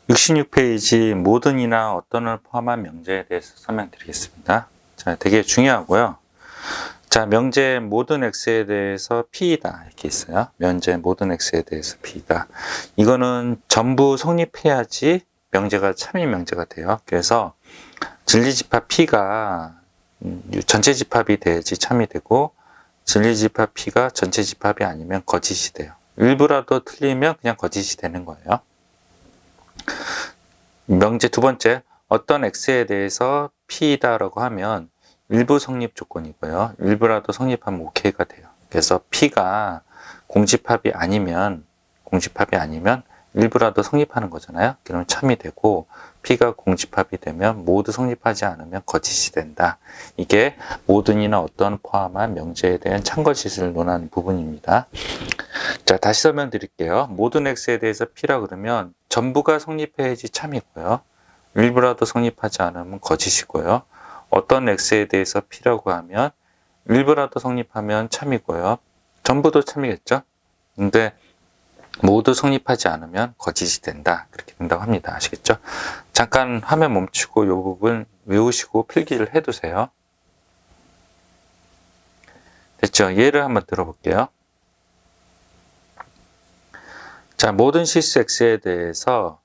66페이지 모든이나 어떤을 포함한 명제에 대해서 설명드리겠습니다. 자, 되게 중요하고요. 자, 명제 모든 x에 대해서 p이다 이렇게 있어요. 명제 모든 x에 대해서 p이다. 이거는 전부 성립해야지 명제가 참인 명제가 돼요. 그래서 진리집합 p가 전체 집합이 돼야지 참이 되고, 진리집합 p가 전체 집합이 아니면 거짓이 돼요. 일부라도 틀리면 그냥 거짓이 되는 거예요. 명제 두 번째, 어떤 x에 대해서 p다라고 하면 일부 성립 조건이고요. 일부라도 성립하면 오케이가 돼요. 그래서 p가 공집합이 아니면 일부라도 성립하는 거잖아요. 그러면 참이 되고, p가 공집합이 되면 모두 성립하지 않으면 거짓이 된다. 이게 모든이나 어떤 포함한 명제에 대한 참거짓을 논하는 부분입니다. 자, 다시 설명드릴게요. 모든 x에 대해서 p라 그러면 전부가 성립해야지 참이고요. 일부라도 성립하지 않으면 거짓이고요. 어떤 x에 대해서 p라고 하면 일부라도 성립하면 참이고요. 전부도 참이겠죠? 근데 모두 성립하지 않으면 거짓이 된다. 그렇게 된다고 합니다. 아시겠죠? 잠깐 화면 멈추고 이 부분 외우시고 필기를 해두세요. 됐죠? 예를 한번 들어볼게요. 자, 모든 실수 x에 대해서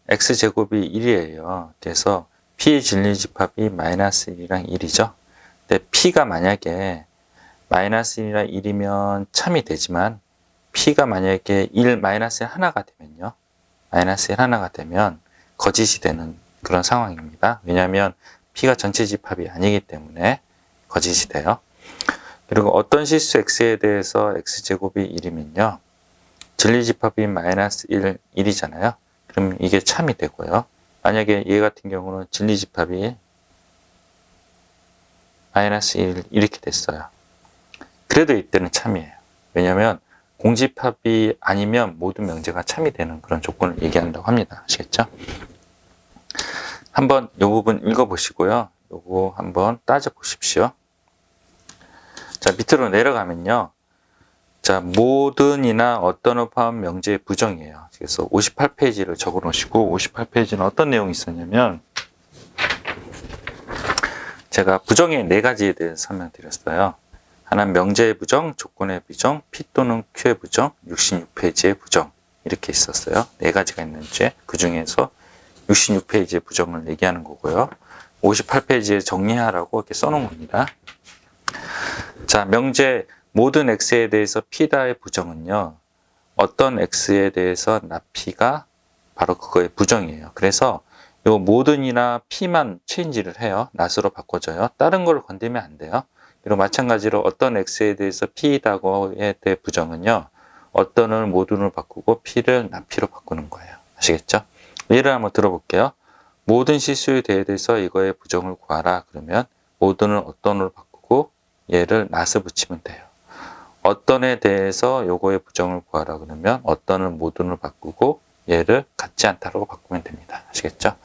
x제곱이 1이에요. 그래서 p의 진리집합이 마이너스 1이랑 1이죠. 근데 p가 만약에 마이너스 1이랑 1이면 참이 되지만, p가 만약에 1 마이너스 1 하나가 되면요. 마이너스 1 하나가 되면 거짓이 되는 그런 상황입니다. 왜냐하면 p가 전체 집합이 아니기 때문에 거짓이 돼요. 그리고 어떤 실수 x에 대해서 x제곱이 1이면요. 진리집합이 마이너스 1, 1이잖아요. 그럼 이게 참이 되고요. 만약에 얘 같은 경우는 진리집합이 마이너스 1 이렇게 됐어요. 그래도 이때는 참이에요. 왜냐하면 공집합이 아니면 모든 명제가 참이 되는 그런 조건을 얘기한다고 합니다. 아시겠죠? 한번 이 부분 읽어보시고요. 요거 한번 따져보십시오. 자, 밑으로 내려가면요. 자, 모든이나 어떤 포함 명제의 부정이에요. 그래서 58페이지를 적어 놓으시고, 58페이지는 어떤 내용이 있었냐면, 제가 부정의 4가지에 대해서 설명드렸어요. 하나는 명제의 부정, 조건의 부정, P 또는 Q의 부정, 66페이지의 부정, 이렇게 있었어요. 4가지가 있는지 그 중에서 66페이지의 부정을 얘기하는 거고요. 58페이지에 정리하라고 이렇게 써놓은 겁니다. 자, 명제 모든 x에 대해서 p다의 부정은요, 어떤 x에 대해서 나p가 바로 그거의 부정이에요. 그래서 요 모든이나 p만 체인지를 해요. not으로 바꿔줘요. 다른 걸 건드리면 안 돼요. 그리고 마찬가지로 어떤 x에 대해서 p다고의 부정은요, 어떤을 모든을 바꾸고 p를 notp로 바꾸는 거예요. 아시겠죠? 예를 한번 들어볼게요. 모든 실수에 대해서 이거의 부정을 구하라. 그러면 모든을 어떤으로 바꾸고 얘를 not을 붙이면 돼요. 어떤에 대해서 요거의 부정을 구하라 그러면 어떤을 모든을 바꾸고 얘를 같지 않다라고 바꾸면 됩니다. 아시겠죠?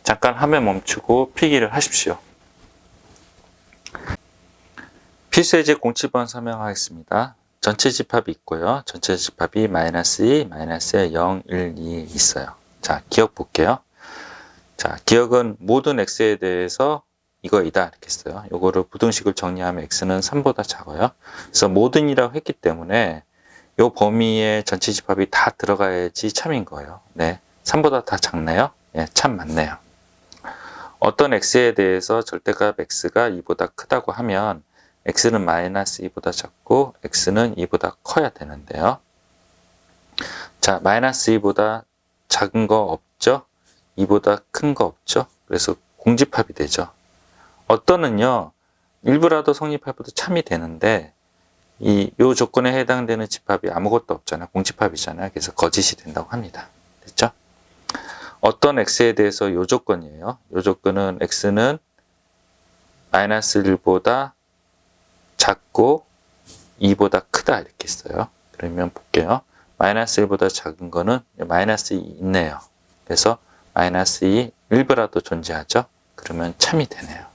잠깐 화면 멈추고 필기를 하십시오. 필수예제 07번 설명하겠습니다. 전체 집합이 있고요. 전체 집합이 마이너스 2, 마이너스 0, 1, 2 있어요. 자, 기억 볼게요. 자, 기억은 모든 x에 대해서 이거이다 이렇게 써요. 요거를 부등식을 정리하면 x는 3보다 작아요. 그래서 모든이라고 했기 때문에 요 범위에 전체 집합이 다 들어가야지 참인 거예요. 네, 3보다 다 작나요? 네, 참 맞네요. 어떤 x에 대해서 절대값 x가 2보다 크다고 하면 x는 마이너스 2보다 작고 x는 2보다 커야 되는데요. 자, 마이너스 2보다 작은 거 없죠? 2보다 큰 거 없죠? 그래서 공집합이 되죠. 어떤은요, 일부라도 성립해도 참이 되는데, 요 조건에 해당되는 집합이 아무것도 없잖아요. 공집합이잖아요. 그래서 거짓이 된다고 합니다. 됐죠? 어떤 x에 대해서 요 조건이에요. 요 조건은 x는 마이너스 1보다 작고 2보다 크다 이렇게 써요. 그러면 볼게요. 마이너스 1보다 작은 거는 마이너스 2 있네요. 그래서 마이너스 2 일부라도 존재하죠. 그러면 참이 되네요.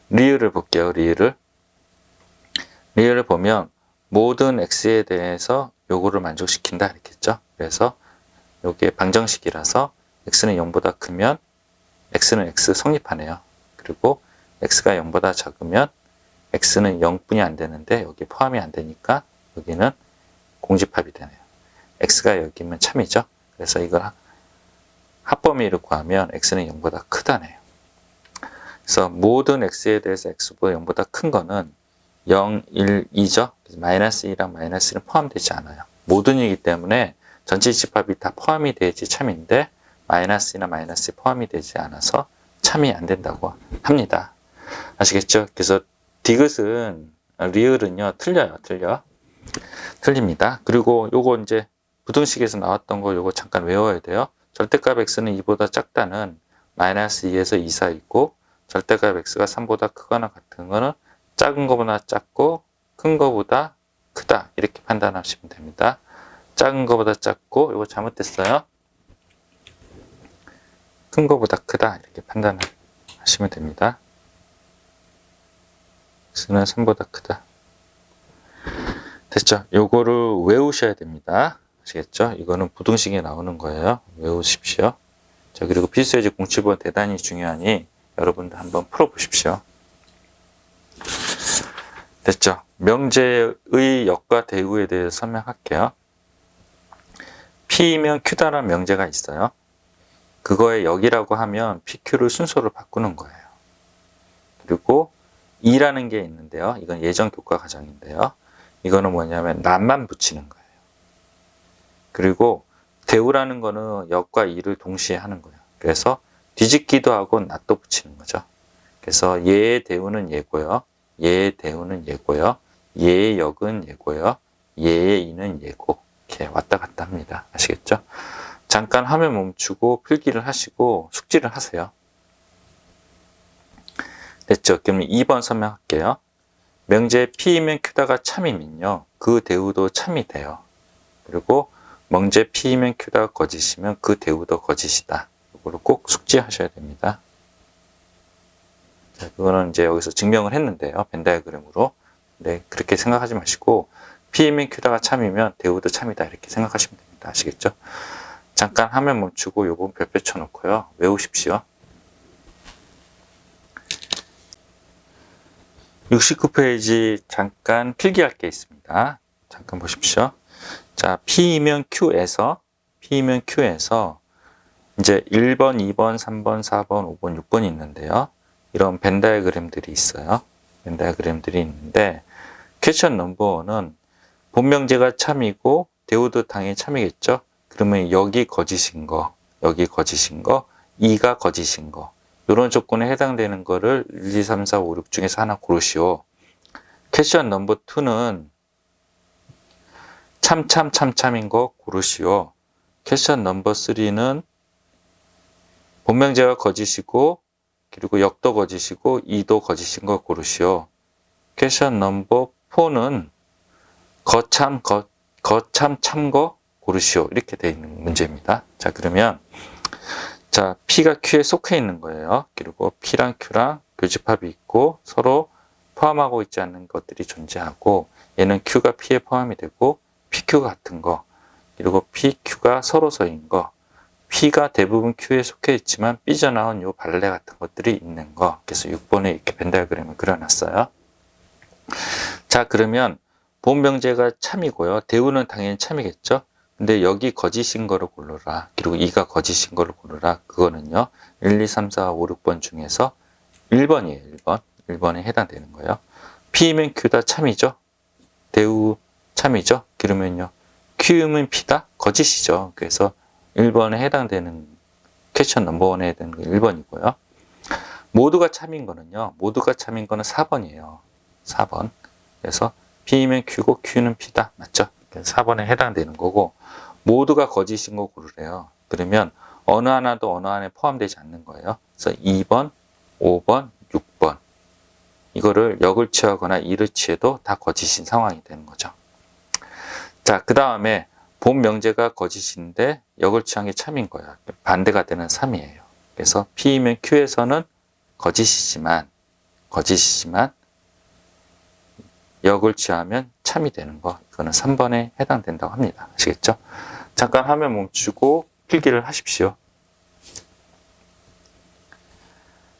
리을을 볼게요. 리을을 보면 모든 x에 대해서 요거를 만족시킨다 이렇게 했죠. 그래서 이게 방정식이라서 x는 0보다 크면 x는 x 성립하네요. 그리고 x가 0보다 작으면 x는 0뿐이 안 되는데 여기 포함이 안 되니까 여기는 공집합이 되네요. x가 여기면 참이죠. 그래서 이걸 합범위를 구하면 x는 0보다 크다네요. 그래서 모든 x에 대해서 x보다 0보다 큰 거는 0, 1, 2죠. 마이너스 2랑 마이너스 1은 포함되지 않아요. 모든이기 때문에 전체 집합이 다 포함이 돼야지 참인데 마이너스나 마이너스 포함이 되지 않아서 참이 안 된다고 합니다. 아시겠죠? 그래서 디귿은 리을은요 틀립니다. 그리고 요거 이제 부등식에서 나왔던 거 요거 잠깐 외워야 돼요. 절대값 x는 2보다 작다는 마이너스 2에서 2 사이고 절대값 x가 3보다 크거나 같은 거는 작은 거보다 작고 큰 거보다 크다 이렇게 판단하시면 됩니다. 작은 거보다 작고 이거 잘못됐어요. 큰 거보다 크다 이렇게 판단하시면 됩니다. x는 3보다 크다. 됐죠? 요거를 외우셔야 됩니다. 아시겠죠? 이거는 부등식에 나오는 거예요. 외우십시오. 자, 그리고 필수예제 공치번 대단히 중요하니 여러분들 한번 풀어보십시오. 됐죠? 명제의 역과 대우에 대해서 설명할게요. P이면 Q다라는 명제가 있어요. 그거에 역이라고 하면 PQ를 순서를 바꾸는 거예요. 그리고 E라는 게 있는데요. 이건 예전 교과 과정인데요. 이거는 뭐냐면 낫만 붙이는 거예요. 그리고 대우라는 거는 역과 E를 동시에 하는 거예요. 그래서 뒤집기도 하고 낫도 붙이는 거죠. 그래서 얘의 대우는 얘고요. 얘의 대우는 얘고요. 얘의 역은 얘고요. 얘의 E는 얘고 이렇게 왔다 갔다 합니다. 아시겠죠? 잠깐 화면 멈추고 필기를 하시고 숙지를 하세요. 됐죠? 그럼 2번 설명할게요. 명제 P이면 Q다가 참이면요. 그 대우도 참이 돼요. 그리고 명제 P이면 Q다가 거짓이면 그 대우도 거짓이다. 이거를 꼭 숙지하셔야 됩니다. 자, 그거는 이제 여기서 증명을 했는데요. 벤 다이어그램으로. 네, 그렇게 생각하지 마시고 P이면 Q다가 참이면 대우도 참이다 이렇게 생각하시면 됩니다. 아시겠죠? 잠깐 화면 멈추고 요번 별표 쳐놓고요. 외우십시오. 69페이지 잠깐 필기할 게 있습니다. 잠깐 보십시오. 자, P이면 Q에서 이제 1번, 2번, 3번, 4번, 5번, 6번이 있는데요. 이런 벤 다이어그램들이 있어요. 벤 다이어그램들이 있는데 퀘스천 넘버는 본명제가 참이고 대우도 당연히 참이겠죠. 그러면 여기 거짓인 거, 여기 거짓인 거, 2가 거짓인 거 이런 조건에 해당되는 거를 1, 2, 3, 4, 5, 6 중에서 하나 고르시오. 퀘스천 넘버 2는 참인 거 고르시오. 퀘스천 넘버 3는 본명제가 거짓이고 그리고 역도 거짓이고 2도 거짓인 거 고르시오. 퀘스천 넘버 4는 참거 고르시오. 이렇게 되어 있는 문제입니다. 자, 그러면 자, P가 Q에 속해 있는 거예요. 그리고 P랑 Q랑 교집합이 있고 서로 포함하고 있지 않는 것들이 존재하고 얘는 Q가 P에 포함이 되고 PQ가 같은 거 그리고 PQ가 서로서인 거 P가 대부분 Q에 속해 있지만 삐져나온 요 발레 같은 것들이 있는 거. 그래서 6번에 이렇게 벤 다이어그램을 그려놨어요. 자, 그러면 본명제가 참이고요. 대우는 당연히 참이겠죠. 근데 여기 거짓인 거를 고르라. 그리고 2가 거짓인 거를 고르라. 그거는요. 1, 2, 3, 4, 5, 6번 중에서 1번이에요. 1번. 1번에 해당되는 거예요. P이면 Q다 참이죠. 대우 참이죠. 그러면요. Q면 P다 거짓이죠. 그래서 1번에 해당되는 퀘스천 넘버 1에 해당되는 게 1번이고요. 모두가 참인 거는 4번이에요. 4번. 그래서 P면 Q고 Q는 P다. 맞죠? 그래서 4번에 해당되는 거고 모두가 거짓인 거 고르래요. 그러면 어느 하나도 어느 안에 포함되지 않는 거예요. 그래서 2번, 5번, 6번 이거를 역을 취하거나 이를 취해도 다 거짓인 상황이 되는 거죠. 자, 그 다음에 본 명제가 거짓인데 역을 취한 게 참인 거예요. 반대가 되는 3이에요. 그래서 P이면 Q에서는 거짓이지만 역을 취하면 참이 되는 거. 이거는 3번에 해당된다고 합니다. 아시겠죠? 잠깐 화면 멈추고 필기를 하십시오.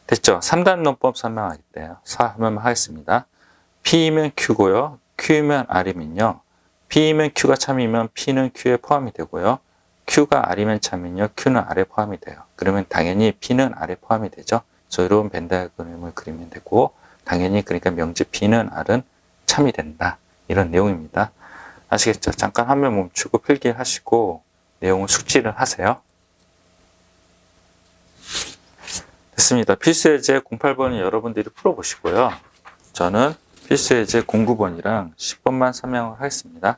됐죠? 3단 논법 설명하겠대요. 설명하겠습니다. P이면 Q고요. Q면 R이면요. P이면 Q가 참이면 P는 Q에 포함이 되고요. Q가 R이면 참이면요. Q는 R에 포함이 돼요. 그러면 당연히 P는 R에 포함이 되죠. 그래서 이런 벤 다이어그램을 그리면 되고, 당연히 그러니까 명제 P는 R은 참이 된다. 이런 내용입니다. 아시겠죠? 잠깐 화면 멈추고 필기하시고 내용을 숙지를 하세요. 됐습니다. 필수예제 08번은 여러분들이 풀어보시고요. 저는 필수예제 09번이랑 10번만 설명을 하겠습니다.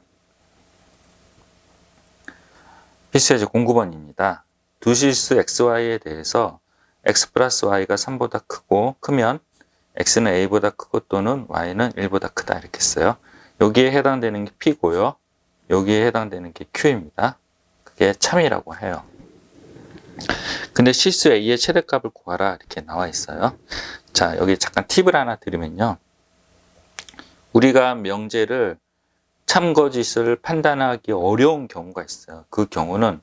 필수예제 09번입니다. 두 실수 XY에 대해서 X 플러스 Y가 3보다 크면 X는 A보다 크고 또는 Y는 1보다 크다 이렇게 써요. 여기에 해당되는 게 P고요. 여기에 해당되는 게 Q입니다. 그게 참이라고 해요. 근데 실수 A의 최대값을 구하라 이렇게 나와 있어요. 자, 여기 잠깐 팁을 하나 드리면요. 우리가 명제를 참거짓을 판단하기 어려운 경우가 있어요. 그 경우는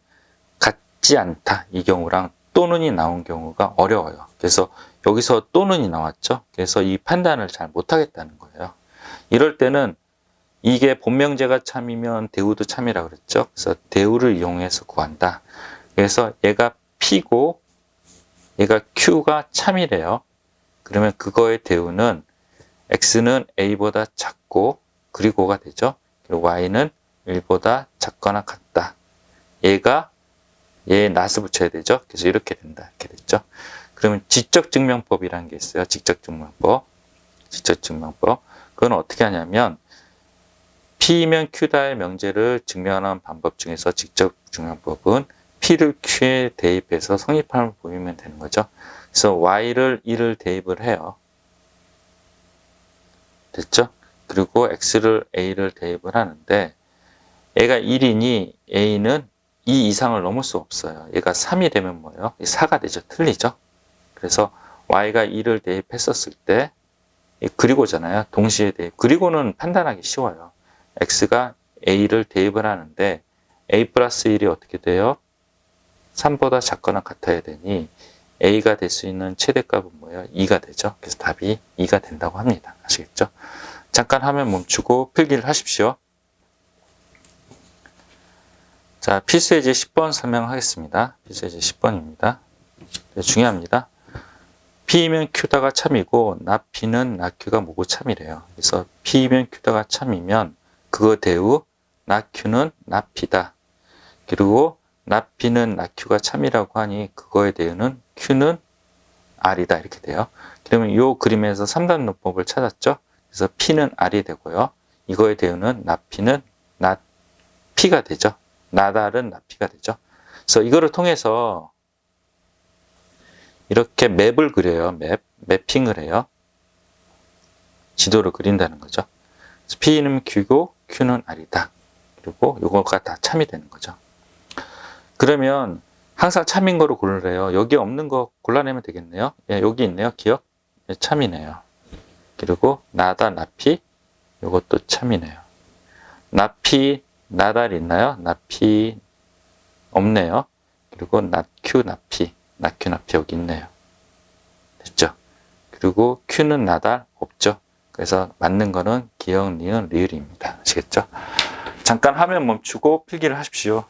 같지 않다 이 경우랑 또는이 나온 경우가 어려워요. 그래서 여기서 또는이 나왔죠. 그래서 이 판단을 잘 못하겠다는 거예요. 이럴 때는 이게 본명제가 참이면 대우도 참이라고 그랬죠. 그래서 대우를 이용해서 구한다. 그래서 얘가 P고 얘가 Q가 참이래요. 그러면 그거의 대우는 X는 A보다 작고 그리고가 되죠. 그리고 Y는 1보다 작거나 같다. 얘가 얘에 낫을 붙여야 되죠. 그래서 이렇게 된다. 이렇게 됐죠. 그러면 지적증명법이라는 게 있어요. 지적증명법. 그건 어떻게 하냐면 P면 Q다의 명제를 증명하는 방법 중에서 지적증명법은 P를 Q에 대입해서 성립함을 보이면 되는 거죠. 그래서 Y를 1을 대입을 해요. 됐죠? 그리고 X를 A를 대입을 하는데 얘가 1이니 A는 2 이상을 넘을 수 없어요. 얘가 3이 되면 뭐예요? 4가 되죠. 틀리죠? 그래서 Y가 2를 대입했었을 때 그리고잖아요. 동시에 대입. 그리고는 판단하기 쉬워요. X가 A를 대입을 하는데 A 플러스 1이 어떻게 돼요? 3보다 작거나 같아야 되니 A가 될 수 있는 최대값은 뭐예요? 2가 되죠. 그래서 답이 2가 된다고 합니다. 아시겠죠? 잠깐 화면 멈추고 필기를 하십시오. 자, 필수예제 10번 설명하겠습니다. 필수예제 10번입니다. 중요합니다. P면 Q다가 참이고 나 P는 나 Q가 뭐고 참이래요. 그래서 P면 Q다가 참이면 그거 대우 나 Q는 나 P다. 그리고 나 P는 나 Q가 참이라고 하니 그거에 대우는 Q는 R이다 이렇게 돼요. 그러면 이 그림에서 3단 논법을 찾았죠. 그래서 P는 R이 되고요. 이거에 대우는 나 P는 나 P가 되죠. 나달은 나 P가 되죠. 그래서 이거를 통해서 이렇게 맵을 그려요. 매핑을 해요. 지도를 그린다는 거죠. 그래서 P는 Q고 Q는 R이다. 그리고 이거가 다 참이 되는 거죠. 그러면 항상 참인 거로 고르래요. 여기 없는 거 골라내면 되겠네요. 예, 여기 있네요. 기억? 예, 참이네요. 그리고 나다, 나피 이것도 참이네요. 나피, 나달 있나요? 나피 없네요. 그리고 나큐, 나피 나큐, 나피 여기 있네요. 됐죠? 그리고 Q는 나달 없죠? 그래서 맞는 거는 기억, 니은, 리을입니다. 아시겠죠? 잠깐 화면 멈추고 필기를 하십시오.